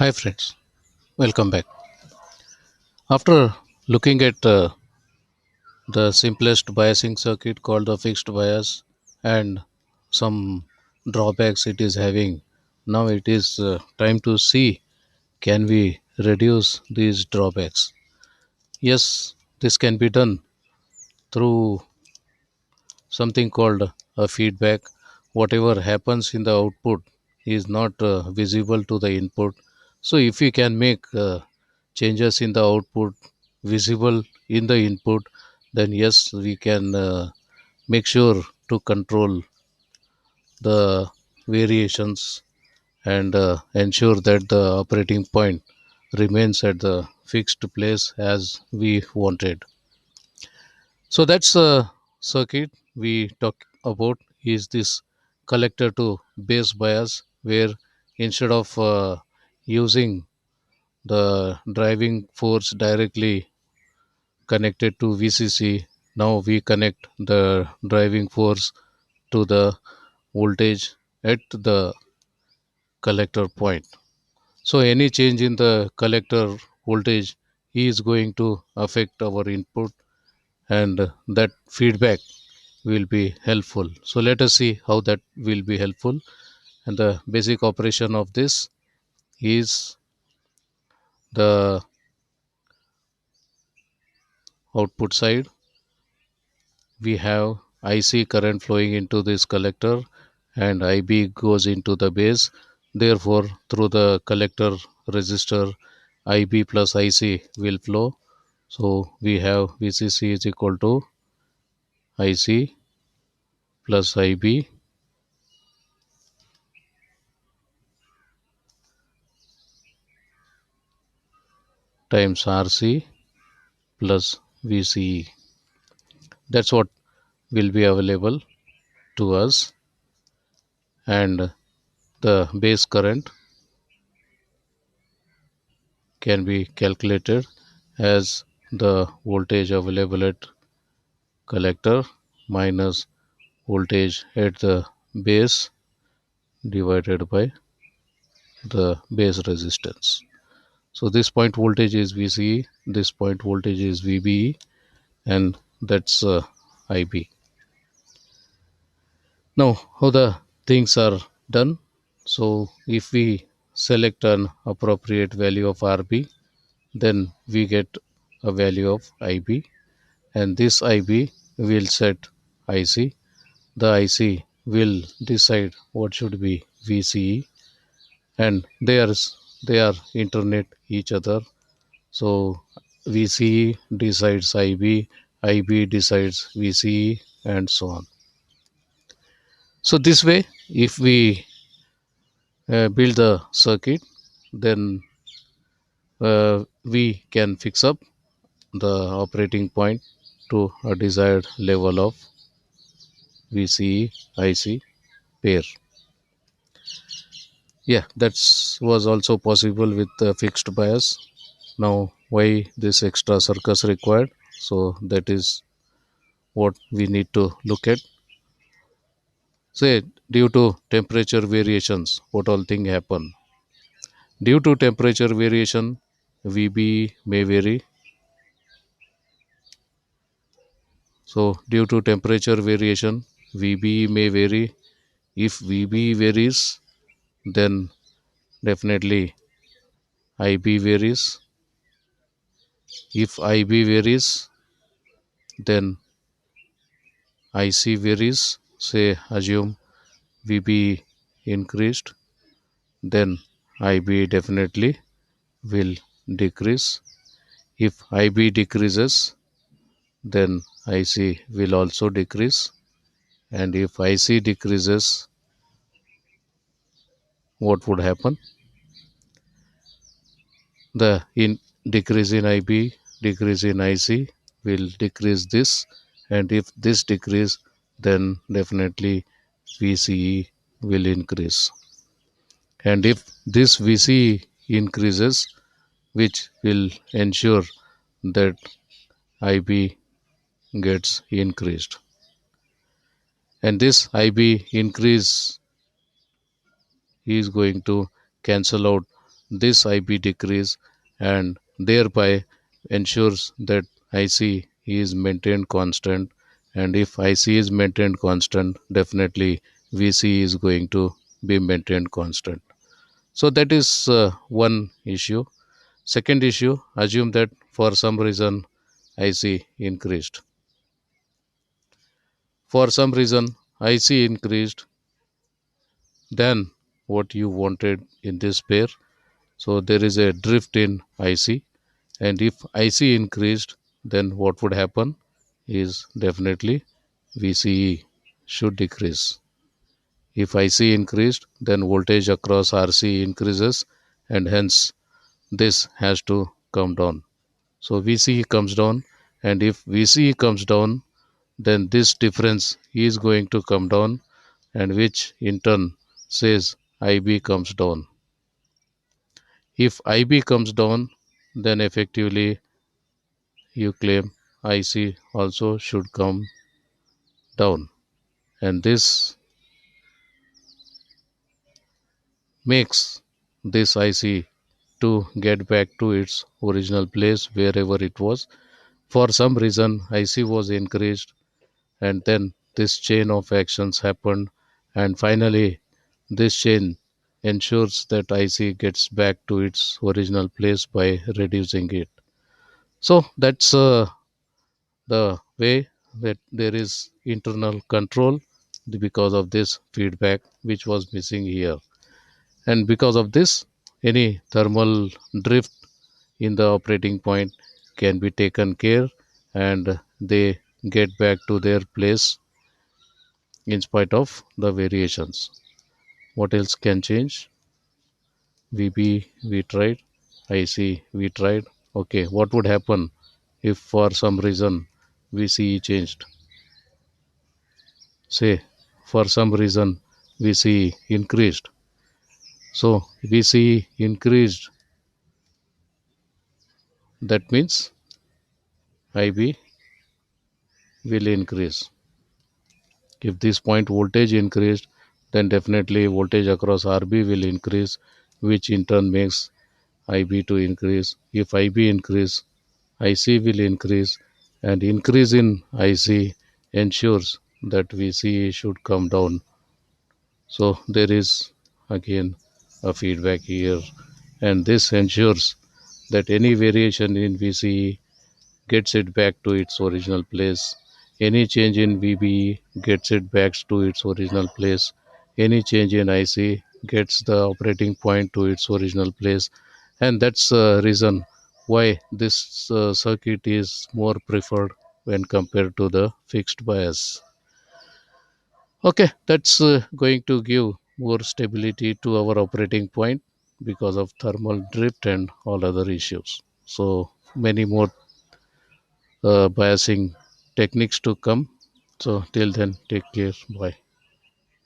Hi friends, welcome back. After looking at the simplest biasing circuit called the fixed bias and some drawbacks it is having, now it is time to see can we reduce these drawbacks. Yes, this can be done through something called a feedback. Whatever happens in the output is not visible to the input. So, if we can make changes in the output visible in the input, then yes, we can make sure to control the variations and ensure that the operating point remains at the fixed place as we wanted. So that's a circuit we talk about is this collector to base bias where instead of using the driving force directly connected to VCC, now we connect the driving force to the voltage at the collector point. So any change in the collector voltage is going to affect our input and that feedback will be helpful. So let us see how that will be helpful. And the basic operation of this is the output side. We have IC current flowing into this collector and IB goes into the base. Therefore, through the collector resistor, IB plus IC will flow. So we have VCC is equal to IC plus IB times RC plus VCE. That's what will be available to us, and the base current can be calculated as the voltage available at collector minus voltage at the base divided by the base resistance. So this point voltage is VCE, this point voltage is VBE, and that's IB. Now, how the things are done? So, if we select an appropriate value of RB, then we get a value of IB, and this IB will set IC. The IC will decide what should be VCE, and they are internet each other. So, VCE decides IB, IB decides VCE, and so on. So, this way, if we build the circuit, then we can fix up the operating point to a desired level of VCE IC pair. Yeah, that was also possible with the fixed bias. Now, why this extra circus required? So that is what we need to look at. Say, due to temperature variations, what all thing happen? Due to temperature variation, VB may vary. So, due to temperature variation, VB may vary. If VB varies, then definitely IB varies. If IB varies, then IC varies. Say, assume VB increased, then IB definitely will decrease. If IB decreases, then IC will also decrease. And if IC decreases, what would happen? The decrease in IB, decrease in IC will decrease this, and if this decrease, then definitely VCE will increase. And if this VCE increases, which will ensure that IB gets increased. And this IB increase is going to cancel out this IB decrease and thereby ensures that IC is maintained constant. And if IC is maintained constant, definitely VC is going to be maintained constant. So that is one issue. Second issue, assume that for some reason IC increased. For some reason IC increased than what you wanted in this pair. So there is a drift in IC, and if IC increased, then what would happen is definitely VCE should decrease. If IC increased, then voltage across RC increases, and hence this has to come down. So VCE comes down, and if VCE comes down, then this difference is going to come down, and which in turn says IB comes down. If IB comes down, then effectively you claim IC also should come down, and this makes this IC to get back to its original place wherever it was. For some reason, IC was increased, and then this chain of actions happened, and finally, this chain ensures that IC gets back to its original place by reducing it. So that's the way that there is internal control because of this feedback which was missing here. And because of this, any thermal drift in the operating point can be taken care, and they get back to their place in spite of the variations. What else can change? VB we tried, IC we tried. Okay, what would happen if for some reason VCE changed? Say for some reason VCE increased. So VCE increased, that means IB will increase. If this point voltage increased, then definitely voltage across RB will increase, which in turn makes IB to increase. If IB increase, IC will increase, and increase in IC ensures that VCE should come down. So there is again a feedback here, and this ensures that any variation in VCE gets it back to its original place. Any change in VBE gets it back to its original place. Any change in IC gets the operating point to its original place. And that's the reason why this circuit is more preferred when compared to the fixed bias. Okay, that's going to give more stability to our operating point because of thermal drift and all other issues. So many more biasing techniques to come. So till then, take care. Bye.